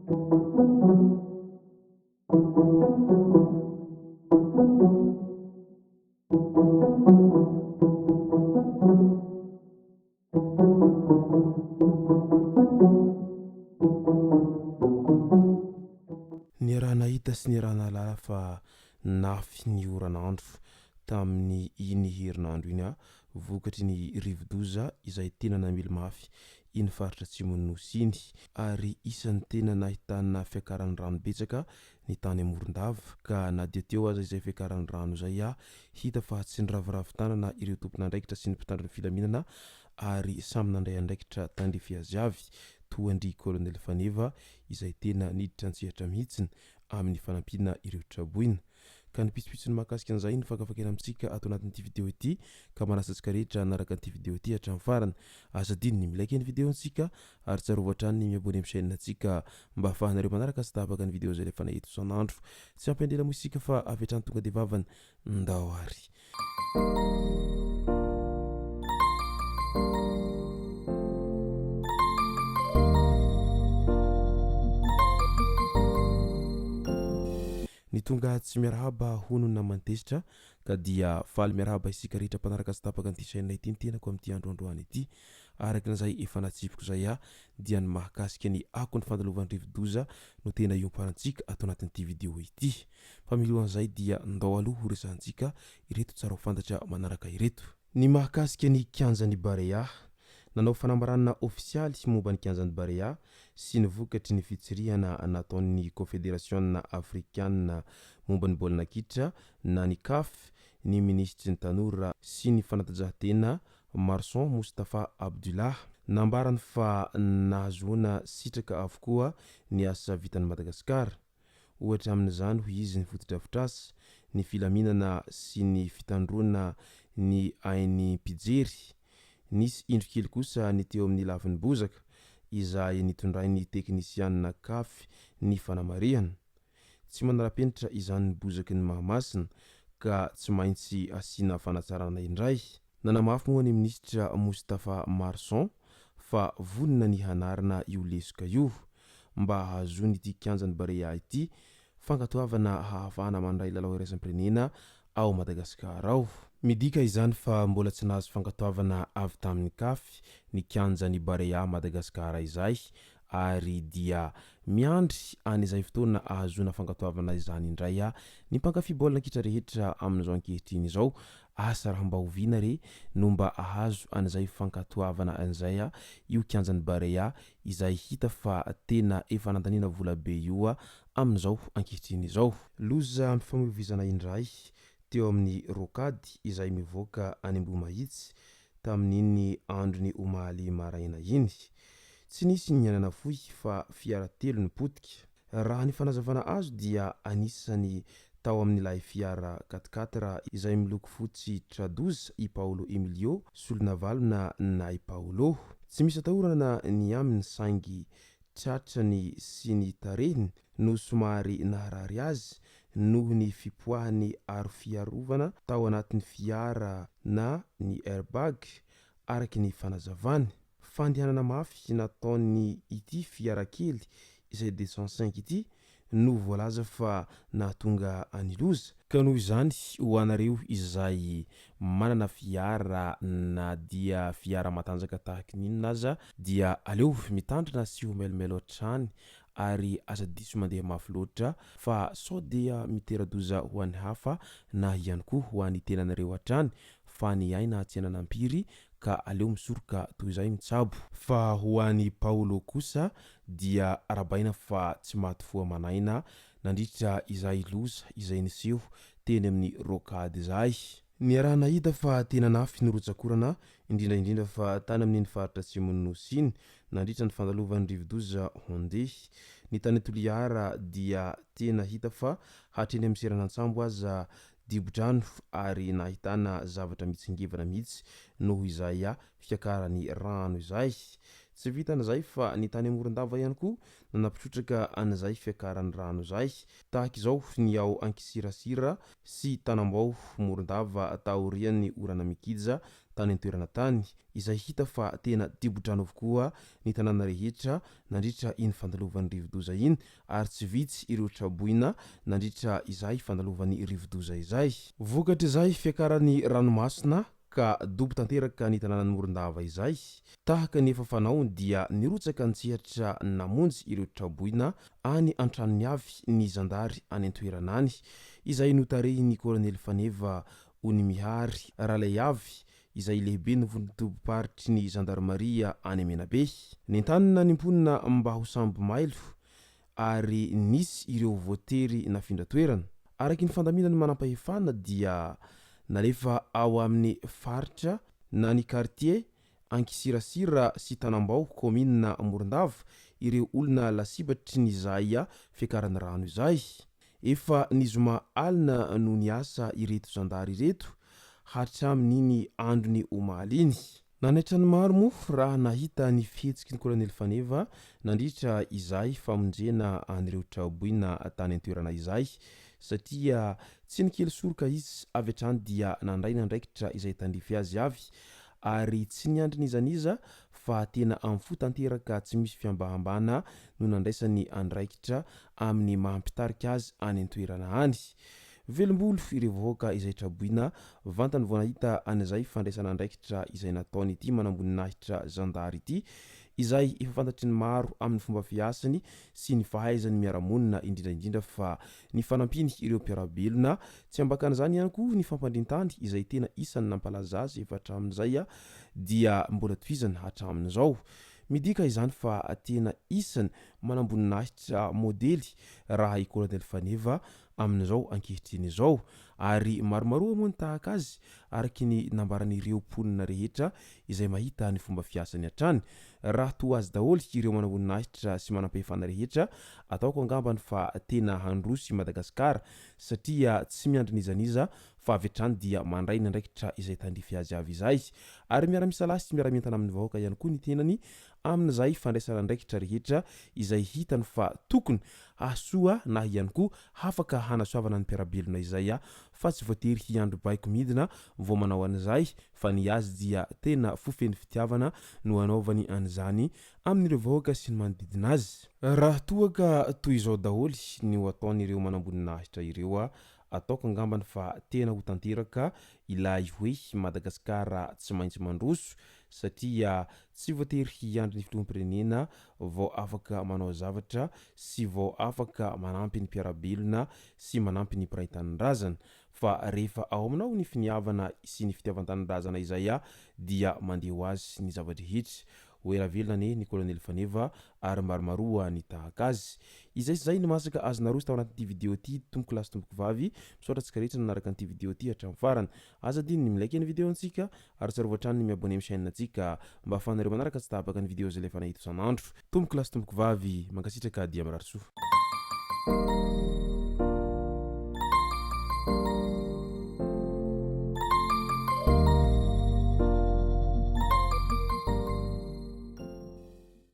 Ny raha nahita sy ny raha nahalala fa nafy ny oran'andro tamin'ny iny herinandro iny vokatry ny rivodoza izay tena namily mafy iny faritra atsimon'ny nosy iny ary isan'ny tena nahitana fiakaran'ny rano betsaka ny tany Morondava ka na dia teo aza izay fiakaran'ny rano izay hita fa tsy niraviravin-tanana ireo tompon'andraikitra sy ny mpitandro ny filaminana ary samy nandray andraikitra tandrefy azy avy toandry Colonel Faneva izay tena niditra antsehatra mihitsiny amin'ny fanampiana ireo traboina ka nipitsipitsy ny mahakasika an'izay ny fakafakena amintsika ato anatin'ity vidéo ity ka manasa antsika rehetra naraka an'ity vidéo ity hatramin'ny farany azadiny ny milaiky ny vidéo antsika ary tsarovatra ny miabony amin'ny chaîne antsika mba ahafahanareo manaraka sy tapaka ny vidéo izay rehefa nahita isan'andro tsy ampendela moa isika fa avy hatrany tonga dia vavany ndao ary. Ny tonga tsy miarahaba hono namantesitra ka dia faly miarahaba isika rehetra mpanaraka sy tapaka an'ity chaîne ity ny tenako amin'ity androandroany ity araka n'izay efa natsifiko izay dia ny mahakasika ny ako ny fandalovan'ny rivodoza no tena iomparantsika ato anatin'ity vidéo ity fa milohan'izay dia ndao aloha ho resahantsika ireto tsara ho fantatra manaraka ireto. Ny mahakasika ny kianjan'ny Barea nanao fanambarana ofisialy momba ny kianjan'ny Barea sy ny vokatry ny fitsirihana nataon'ny Confédération africaine momba ny baolina kitra na ny CAF ny ministry ny tanora sy ny fanatanjahantena Marson Moustapha Abdullah nambarany fa nahazoana sitraka avokoa ny asa vitan'i Madagasikara ohatra amin'izany hoy izy ny fotodrafitrasa ny filaminana sy ny fitandrona ny ainy mpijery. Nisy indro kely kosa ny teo amin'ny lafin'ny bozaka izay nitondrain'ny teknisianina CAF ny fanamarihana tsy manara-penitra izany ny bozaky ny Mahamasina ka tsy maintsy asiana fanatsarana indray. Nanamafy moa ny ministra Moustapha Marson fa vonina ny hanarina io lesoka io mba hahazoany ity kianjan'ny Barea ity fankatoavana hahafahana mandray lalao iraisam-pirenena ao Madagasikara ao. Midika izany fa mbola tsy nahazo fankatoavana avy tamin'ny CAF ny kianjan'ny Barea Madagasikara izay ary dia miandry an'izay fotoana ahazoana fankatoavana izany indray ny mpankafy baolina kitra rehetra amin'izao ankehitriny izao asa raha mba hoviana re no mba ahazo an'izay fankatoavana an'izay io kianjan'ny Barea izay hita fa tena efa nandaniana vola be io amin'izao ankehitriny izao. Loza mifamoivoizana indray teo amin'ny rokady izay mivoaka any Ambomahitsy tamin'iny androny omaly maraina iny tsy nisy nianana fohy fa fiara telo nipotika. Raha ny fanazavana azo dia anisany tao amin'ilay fiara 4x4 izay miloko fotsy tradoza i Paolo Emilio solonavalona na i Paolo tsy misy atahorana ny aminy saingy tratrany sy ny tarehiny no somary naharary azy noho ny fipoahany aro fiarovana tao anatin'ny fiara na ny airbag araky ny fanazavany. Fandehanana mafy nataony ity fiara kely izay 205 ity no voalaza fa nahatonga aniloza ka noho izany ho anareo izay manana fiara na dia fiara matanjaka tahaka ninona aza dia aleo mitandrina sy ho melombelo hatrany ary aza diso mandeha mafy loatra fa sao dia miteradoza ho an'ny hafa na ihany koa ho an'ny tenanareo hatrany fa ny aina tsy ananampiry ka aleo misoroka toy izay mitsabo. Fa ho an'ny Paolo kosa dia arabaina fa tsy matofoa manaina nandritra izay loza izay niseho teny amin'ny rokady izay. Ny raha nahita fa tena nafy nirotsakorana indrindra fa tany amin'ny faritra atsimon'ny nosy iny nandritra ny fandalovan'ny rivodoza Hondé ny tany Toliara dia tena hita fa hatreny amin'ny seranantsambo aza dibo-drano ary nahitana zavatra mitsingevana mihitsy noho izay fiakaran'ny rano izay. Tsy vitan'izay fa ny tany Morondava ihany koa nanapitrotraka an'izay fiakaran'ny rano izay tahaka izao ny ao Ankisirasira sy Tanambao Morondava taorian'ny orana Mikija tany an-toerana tany izay hita fa tena tibotrano avokoa ny tanàna rehetra nandritra iny fandalovan'ny rivodoza iny ary tsy vitsy ireo traboina nandritra izay fandalovan'ny rivodoza izay. Vokatra izay fiakaran'ny ranomasina ka dobo tanteraka ny tanànan'ny Morondava izay. Tahaka ny efa fanaony dia nirotsaka nitsehatra namonjy ireo traboina any an-tranony avy ny zandary any an-toerana any izay notarehiny Colonel Faneva Onimihary Ralay avy izay lehibe ny vontoboparitry ny gendarmeria any Menabe. Nentanina nimponina mba ho sambo mailo ary nisy ireo voatery nafindra toerana. Araky ny fandaminany manampahefana dia nalefa ao amin'ny faritra na ny quartier Ankisirasira sy Tanambao commune Morondava ireo olona lasibatry ny zaya fiakaran'ny rano izay. Efa nizoma alina no niasa ireto zandary ireto hatramin'iny androny omaly iny. Nanaitra ny maro moa raha nahita ny fihetsiky ny Colonel Faneva nandritra izay famonjena an'ireo traboina tany an-toerana izay satria tsy nikely soroka izy avy hatrany dia nandray nandraikitra izay tandrify azy avy ary tsy niandry nizaniza fa tena am'fo tanteraka tsy misy fiambahambana no nandraisany andraikitra amin'ny mampitarika azy any an-toerana any. Velombolo ireo vahoaka izay traboina vantany vao nahita an'izay fandraisana andraikitra izay nataony ity manamboninahitra zandary ity izay efa fantatry ny maro amin'ny fomba fiasany sy ny fahaizany miaramonina indrindraindrindra fa ny fanampiny ireo mpiarabelona tsy ambakan'izany ihany koa ny fampandrintany izay tena isany nampalaza azy efa hatramin'izay dia mbola tohizana hatramin'izao. Midika izany fa tena isany manamboninahitra modely raha i Colonel Faneva amin'izao ankehitriny izao ary maromaroa moa ny tahaka azy araky ny nambaran'ireo mponina rehetra izay mahita ny fomba fiasany hatrany. Raha toa azy daholy ireo manamboninahitra sy manampahefana rehetra ataoko angambany fa tena handrosy Madagasikara satria tsy miandry nizaniza fa avy hatrany dia mandray ny andraikitra izay tandrify azy avy izay ary miara-misalasy sy miara-mientana amin'ny vahoaka ihany koa ny tenany amin'izay fandraisana andraikitra rehetra izay hitany fa tokony hasoa na ihany koa afaka hanasoavana ny mpiarabelona izay fa tsy voatery hiandro baiko midina vao manao an'izay fa ny azy dia tena fofeny fitiavana no anaovany an'izany amin'ireo vahoaka sy ny manodidina azy. Raha toaka toy izao daholy ny ho ataon'ireo manamboninahitra ireo ataoko angambany fa tena ho tanteraka ilay hoe Madagasikara tsy maintsy mandroso satria tsy voatery hiandry ny filoham-pirenena vao afaka manao zavatra sy vao afaka manampy ny mpiarabelona sy manampy ny mpiray tanindrazana fa rehefa ao aminao ny finiavana sy ny fitiavan-tanindrazana izay dia mandeha ho azy ny zavadrehetra. Oera velona ny Colonel Faneva ary maromaroa ny tahaka azy. Izay sy zay ny masaka azona roso tao anatin'ity video ity tomboko lasy tomboko vavy misaotra tsika rehetra nanaraka an'ity video ity hatramin'ny farany. Aza diny ny milike ny video antsika ary tsarovatra trany ny miabone amin'ny chaîne antsika mba ahafahanareo manaraka tsy tahabaka ny video zay lefa nahita isan'andro. Tomboko lasy tomboko vavy mankasitraka dia mirary soa.